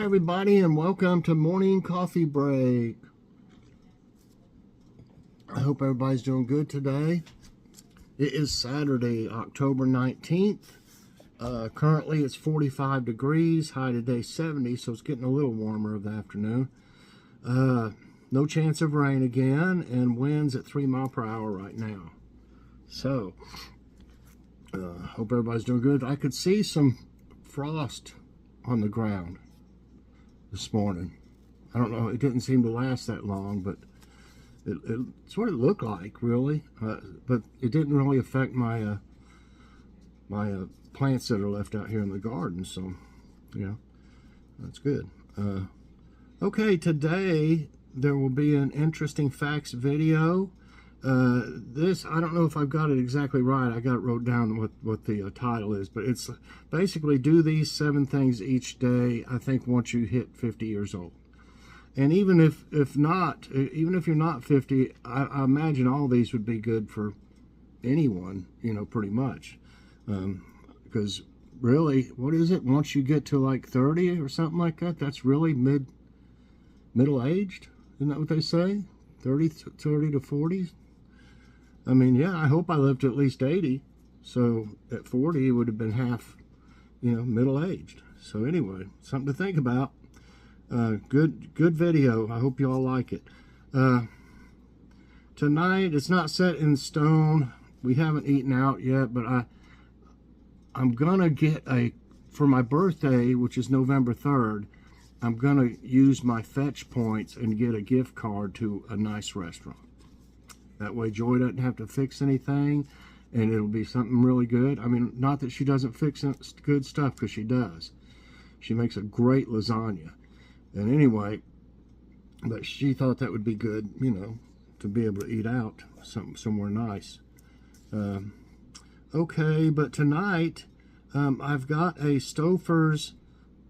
everybody, and welcome to Morning Coffee Break. I hope everybody's doing good today. It is Saturday, October 19th. Currently it's 45 degrees, high today 70, so it's getting a little warmer of the afternoon. No chance of rain again, and winds at 3 miles per hour right now. So, hope everybody's doing good. I could see some frost on the ground this morning. I don't know, it didn't seem to last that long, but it's what it looked like, really. But it didn't really affect my plants that are left out here in the garden, so yeah, that's good. Okay, today there will be an interesting facts video. This, I don't know if I've got it exactly right. I got it wrote down what the title is, but it's basically do these 7 things each day, I think, once you hit 50 years old. And even if not, even if you're not 50, I imagine all these would be good for anyone, you know, pretty much. Because really, what is it? Once you get to like 30 or something like that, that's really middle-aged? Isn't that what they say? 30 to 40? I mean, yeah, I hope I lived to at least 80. So at 40, it would have been half, you know, middle-aged. So anyway, something to think about. Good video. I hope you all like it. Tonight, it's not set in stone. We haven't eaten out yet, but I'm gonna get for my birthday, which is November 3rd, I'm gonna use my fetch points and get a gift card to a nice restaurant. That way Joy doesn't have to fix anything, and it'll be something really good. I mean, not that she doesn't fix good stuff, because she does. She makes a great lasagna. And anyway, but she thought that would be good, you know, to be able to eat out somewhere nice. Okay, but tonight I've got a Stouffer's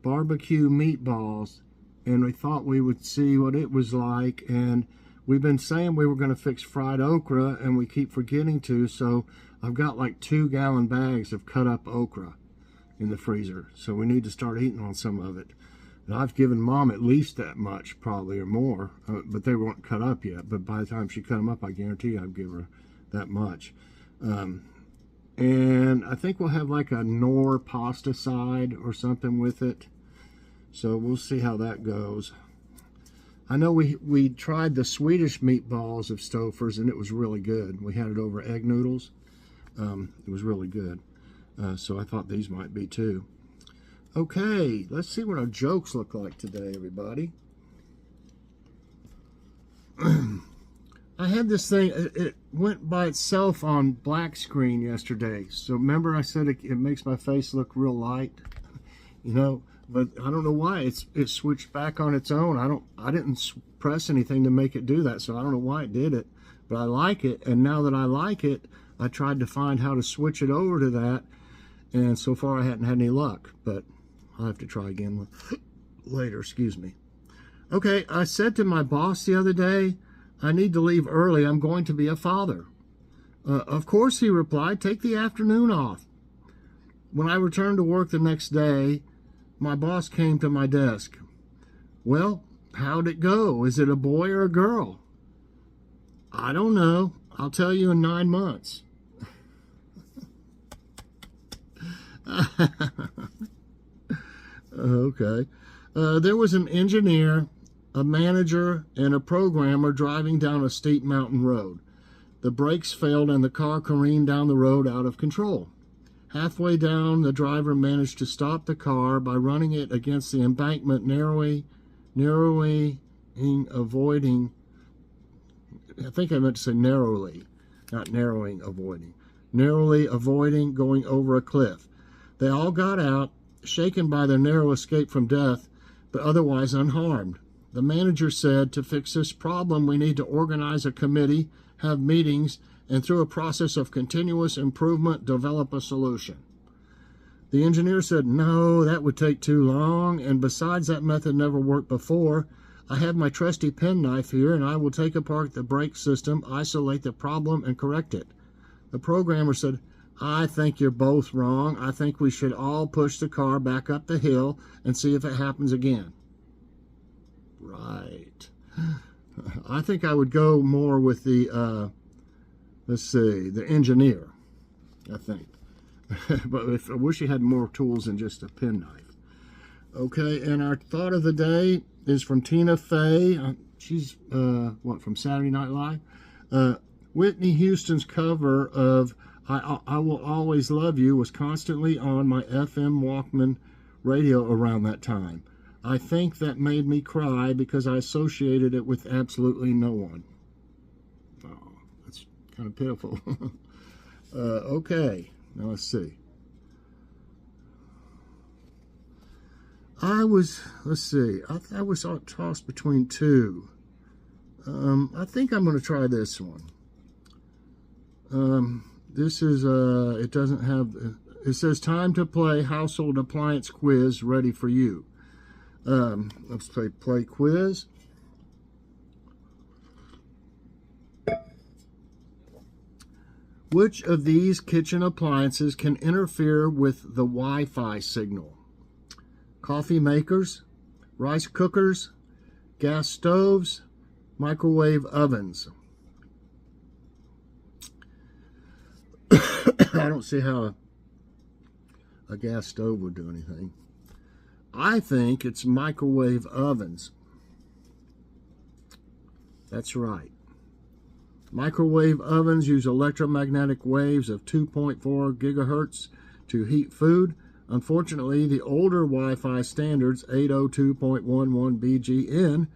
barbecue meatballs, and we thought we would see what it was like. And we've been saying we were going to fix fried okra, and we keep forgetting to, so I've got like 2-gallon bags of cut up okra in the freezer, so we need to start eating on some of it. And I've given Mom at least that much, probably, or more, but they weren't cut up yet. But by the time she cut them up, I guarantee I'd give her that much. And I think we'll have like a Knorr pasta side or something with it. So we'll see how that goes. I know we tried the Swedish meatballs of Stouffer's, and it was really good. We had it over egg noodles. It was really good. So I thought these might be too. Okay, let's see what our jokes look like today, everybody. I had this thing, it went by itself on black screen yesterday. So remember I said it makes my face look real light, you know, but I don't know why it switched back on its own. I didn't press anything to make it do that, so I don't know why it did it, but I like it. And now that I like it, I tried to find how to switch it over to that, and so far I hadn't had any luck, but I'll have to try again later, excuse me. Okay, I said to my boss the other day, I need to leave early, I'm going to be a father. Of course, he replied, take the afternoon off. When I returned to work the next day, my boss came to my desk. Well, how'd it go? Is it a boy or a girl? I don't know. I'll tell you in 9 months. Okay. There was an engineer, a manager, and a programmer driving down a steep mountain road. The brakes failed and the car careened down the road out of control. Halfway down, the driver managed to stop the car by running it against the embankment, narrowly avoiding, I think I meant to say narrowly, not narrowing, avoiding. Narrowly avoiding going over a cliff. They all got out, shaken by their narrow escape from death, but otherwise unharmed. The manager said, to fix this problem, we need to organize a committee, have meetings, and through a process of continuous improvement, develop a solution. The engineer said, no, that would take too long, and besides, that method never worked before. I have my trusty penknife here, and I will take apart the brake system, isolate the problem, and correct it. The programmer said, I think you're both wrong. I think we should all push the car back up the hill and see if it happens again. Right. I think I would go more with the, let's see, the engineer, I think. But I wish he had more tools than just a penknife. Okay, and our thought of the day is from Tina Fey. She's, from Saturday Night Live? Whitney Houston's cover of I Will Always Love You was constantly on my FM Walkman radio around that time. I think that made me cry because I associated it with absolutely no one. Oh, that's kind of pitiful. Okay, now let's see. I was tossed between two. I think I'm going to try this one. This is, it doesn't have, it says time to play household appliance quiz ready for you. Let's play quiz. Which of these kitchen appliances can interfere with the Wi-Fi signal? Coffee makers, rice cookers, gas stoves, microwave ovens. I don't see how a gas stove would do anything. I think it's microwave ovens. That's right. Microwave ovens use electromagnetic waves of 2.4 gigahertz to heat food. Unfortunately, the older Wi-Fi standards, 802.11 BGN,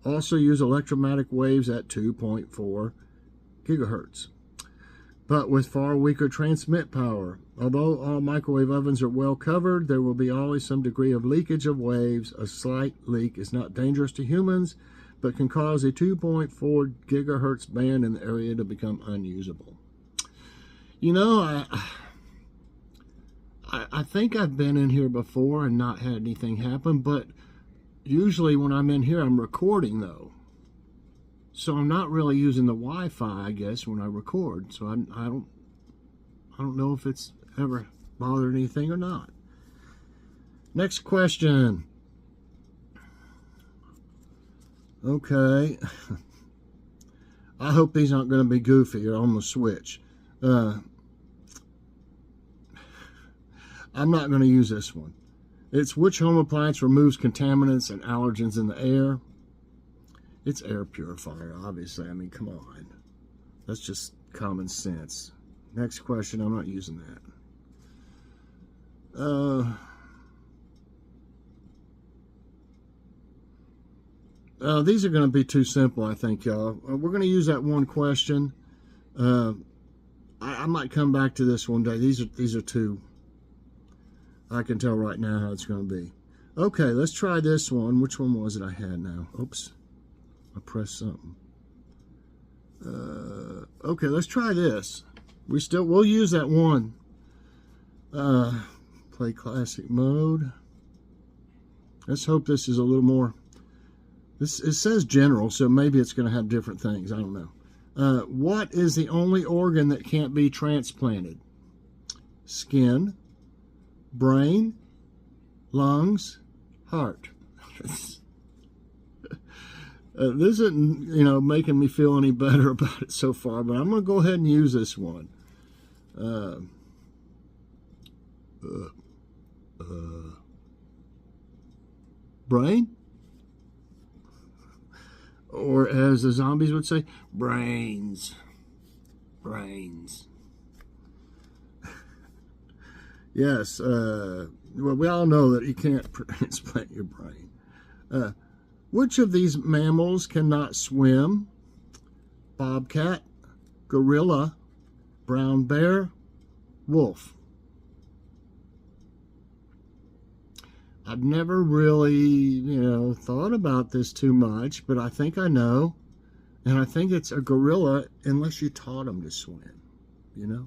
also use electromagnetic waves at 2.4 gigahertz, but with far weaker transmit power. Although all microwave ovens are well covered, there will be always some degree of leakage of waves. A slight leak is not dangerous to humans, but can cause a 2.4 gigahertz band in the area to become unusable. You know, I think I've been in here before and not had anything happen, but usually when I'm in here, I'm recording though. So I'm not really using the Wi-Fi, I guess, when I record. So I don't know if it's ever bothered anything or not. Next question. Okay. I hope these aren't going to be goofy or on the switch. I'm not going to use this one. It's which home appliance removes contaminants and allergens in the air? It's air purifier, obviously. I mean, come on. That's just common sense. Next question. I'm not using that. These are going to be too simple, I think, y'all. We're going to use that one question. I might come back to this one day. These are two. I can tell right now how it's going to be. Okay, let's try this one. Which one was it I had now? Oops. I pressed something. Okay, let's try this. We'll use that one. Play classic mode. Let's hope this is a little more. It says general, so maybe it's going to have different things. I don't know. What is the only organ that can't be transplanted? Skin, brain, lungs, heart. This isn't, making me feel any better about it so far, but I'm going to go ahead and use this one. Brain? Or as the zombies would say, brains. Brains. Yes, well, we all know that you can't transplant your brain. Which of these mammals cannot swim? Bobcat, gorilla, brown bear, wolf. I've never really, thought about this too much, but I think I know. And I think it's a gorilla unless you taught them to swim, Yeah.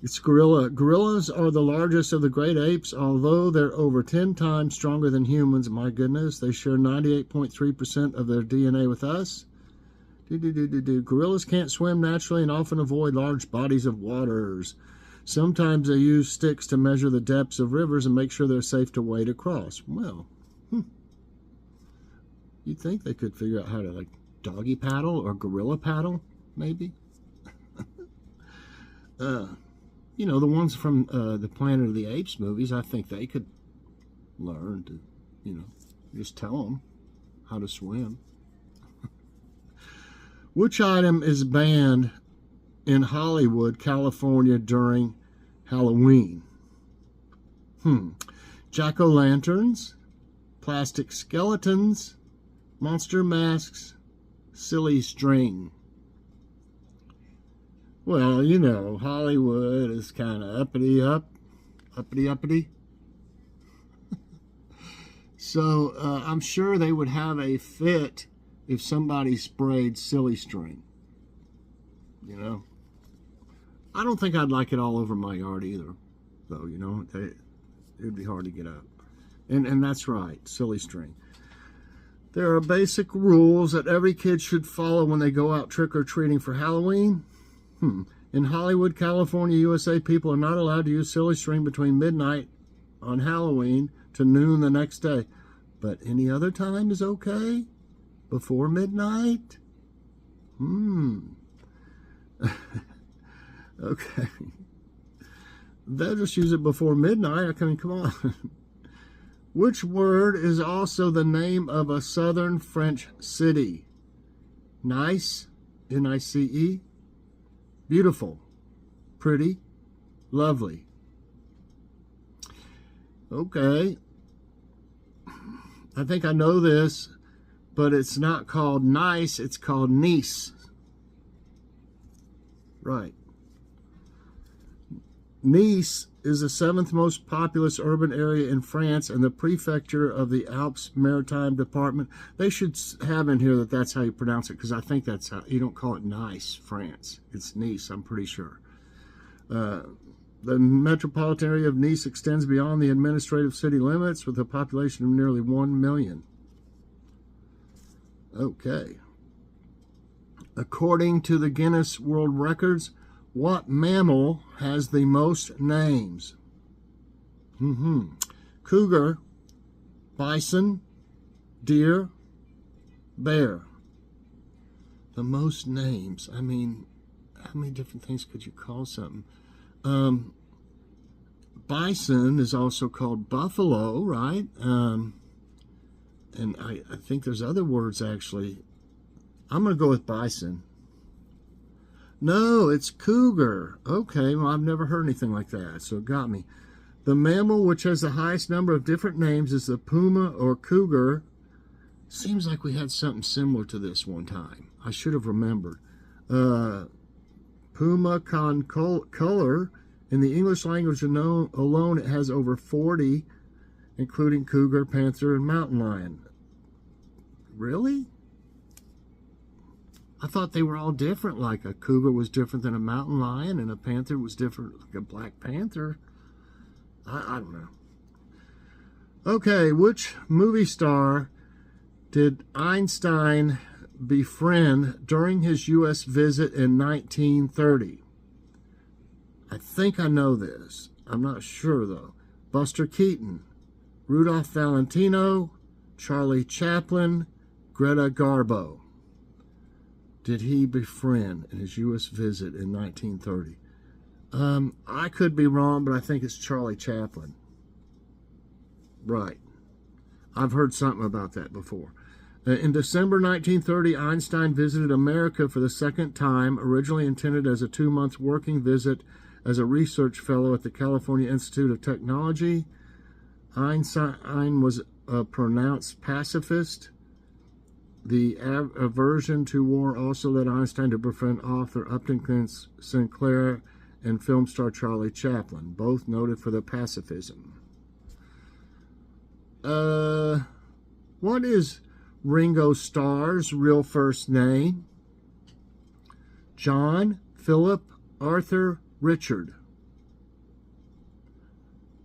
It's gorilla. Gorillas are the largest of the great apes, although they're over 10 times stronger than humans. My goodness, they share 98.3% of their DNA with us. Gorillas can't swim naturally and often avoid large bodies of waters. Sometimes they use sticks to measure the depths of rivers and make sure they're safe to wade across. Well, you'd think they could figure out how to, like, doggy paddle or gorilla paddle, maybe. You know, the ones from the Planet of the Apes movies, I think they could learn to, you know, just tell them how to swim. Which item is banned in Hollywood, California during Halloween? Jack-o'-lanterns, plastic skeletons, monster masks, silly string. Well, you know, Hollywood is kind of uppity. So I'm sure they would have a fit if somebody sprayed silly string. You know, I don't think I'd like it all over my yard either, though. You know, it'd be hard to get up. And that's right, silly string. There are basic rules that every kid should follow when they go out trick-or-treating for Halloween. In Hollywood, California, USA, people are not allowed to use silly string between midnight on Halloween to noon the next day. But any other time is okay? Before midnight? Okay. They'll just use it before midnight. I mean, come on. Which word is also the name of a southern French city? Nice, N-I-C-E. Beautiful, pretty, lovely. Okay. I think I know this, but it's not called Nice, it's called Nice. Right. Nice is the 7th most populous urban area in France and the prefecture of the Alps Maritime Department. They should have in here that that's how you pronounce it, because I think that's how, you don't call it Nice, France. It's Nice, I'm pretty sure. The metropolitan area of Nice extends beyond the administrative city limits with a population of nearly 1 million. Okay. According to the Guinness World Records, what mammal has the most names? Cougar, bison, deer, bear. The most names. I mean, how many different things could you call something? Bison is also called buffalo, right? And I think there's other words, actually. I'm going to go with bison. No, it's cougar. Okay, well, I've never heard anything like that, so it got me. The mammal which has the highest number of different names is the puma or cougar. Seems like we had something similar to this one time. I should have remembered. Puma concolor. In the English language alone, it has over 40, including cougar, panther, and mountain lion. Really? I thought they were all different, like a cougar was different than a mountain lion, and a panther was different, like a black panther. I don't know. Okay, which movie star did Einstein befriend during his U.S. visit in 1930? I think I know this. I'm not sure, though. Buster Keaton, Rudolph Valentino, Charlie Chaplin, Greta Garbo. Did he befriend in his U.S. visit in 1930? I could be wrong, but I think it's Charlie Chaplin. Right. I've heard something about that before. In December 1930, Einstein visited America for the second time, originally intended as a 2-month working visit as a research fellow at the California Institute of Technology. Einstein was a pronounced pacifist. The aversion to war also led Einstein to befriend author Upton Sinclair and film star Charlie Chaplin, both noted for their pacifism. What is Ringo Starr's real first name? John, Philip, Arthur, Richard.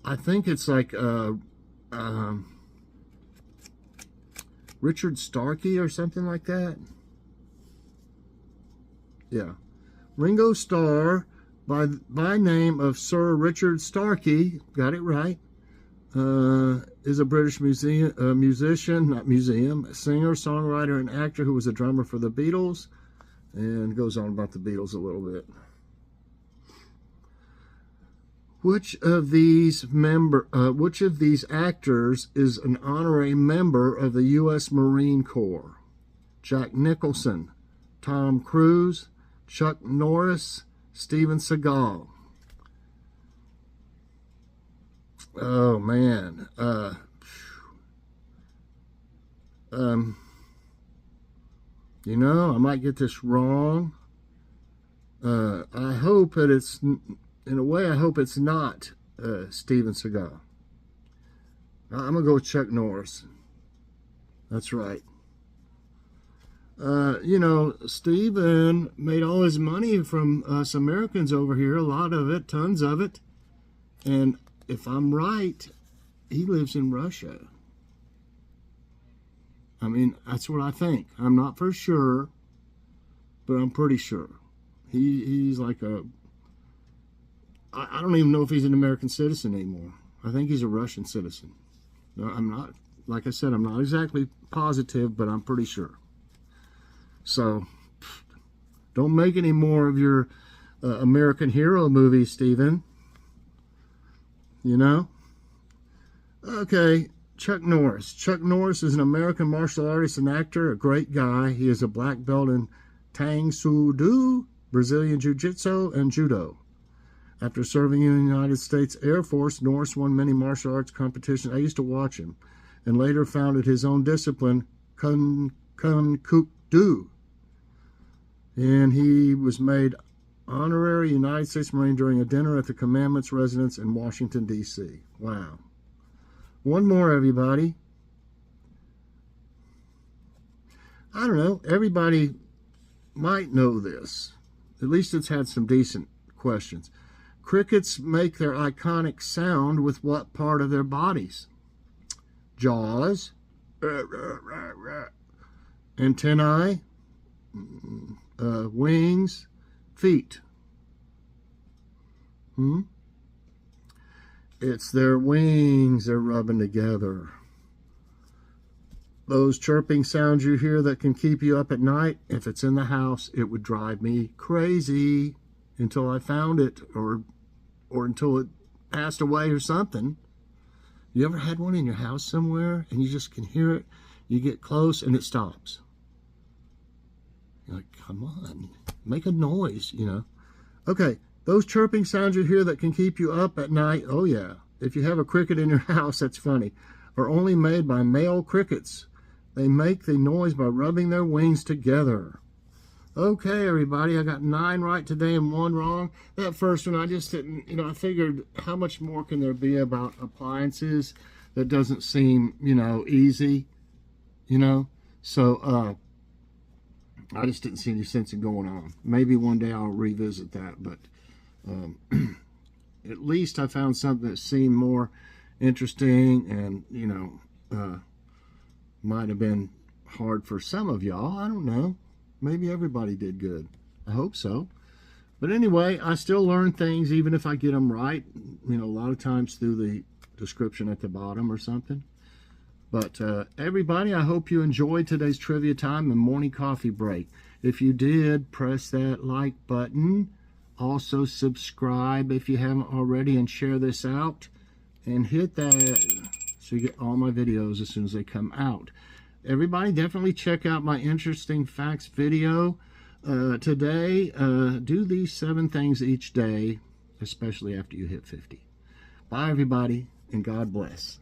I think it's like Richard Starkey or something like that. Yeah. Ringo Starr by name of Sir Richard Starkey, got it right, is a British musician, singer, songwriter, and actor who was a drummer for the Beatles, and goes on about the Beatles a little bit. Which of these actors is an honorary member of the U.S. Marine Corps? Jack Nicholson, Tom Cruise, Chuck Norris, Steven Seagal. Oh man. You know, I might get this wrong. I hope that it's, in a way, I hope it's not Steven Seagal. I'm going to go with Chuck Norris. That's right. You know, Steven made all his money from us Americans over here, a lot of it, tons of it. And if I'm right, he lives in Russia. I mean, that's what I think. I'm not for sure, but I'm pretty sure. He's like a... I don't even know if he's an American citizen anymore. I think he's a Russian citizen. No, I'm not, like I said, I'm not exactly positive, but I'm pretty sure. So, don't make any more of your American hero movies, Steven. You know? Okay, Chuck Norris. Chuck Norris is an American martial artist and actor, a great guy. He is a black belt in Tang Soo Do, Brazilian Jiu-Jitsu, and Judo. After serving in the United States Air Force, Norris won many martial arts competitions. I used to watch him, and later founded his own discipline, Kung Kuk Do. And he was made honorary United States Marine during a dinner at the Commandant's residence in Washington, D.C. Wow. One more, everybody. I don't know. Everybody might know this. At least it's had some decent questions. Crickets make their iconic sound with what part of their bodies? Jaws, antennae, wings, feet. It's their wings they're rubbing together. Those chirping sounds you hear that can keep you up at night, if it's in the house, it would drive me crazy until I found it, or until it passed away or something. You ever had one in your house somewhere and you just can hear it? You get close and it stops. You're like, come on, make a noise, you know. Okay, those chirping sounds you hear that can keep you up at night, oh yeah, if you have a cricket in your house, that's funny, are only made by male crickets. They make the noise by rubbing their wings together. Okay, everybody, I got 9 right today and 1 wrong. That first one, I just didn't, you know, I figured how much more can there be about appliances that doesn't seem, you know, easy, you know? So, I just didn't see any sense in going on. Maybe one day I'll revisit that, but at least I found something that seemed more interesting and, you know, might have been hard for some of y'all. I don't know. Maybe everybody did good. I hope so. But anyway, I still learn things even if I get them right. You know, a lot of times through the description at the bottom or something. But everybody, I hope you enjoyed today's trivia time and morning coffee break. If you did, press that like button. Also subscribe if you haven't already, and share this out. And hit that so you get all my videos as soon as they come out. Everybody, definitely check out my interesting facts video today. Do these 7 things each day, especially after you hit 50. Bye, everybody, and God bless.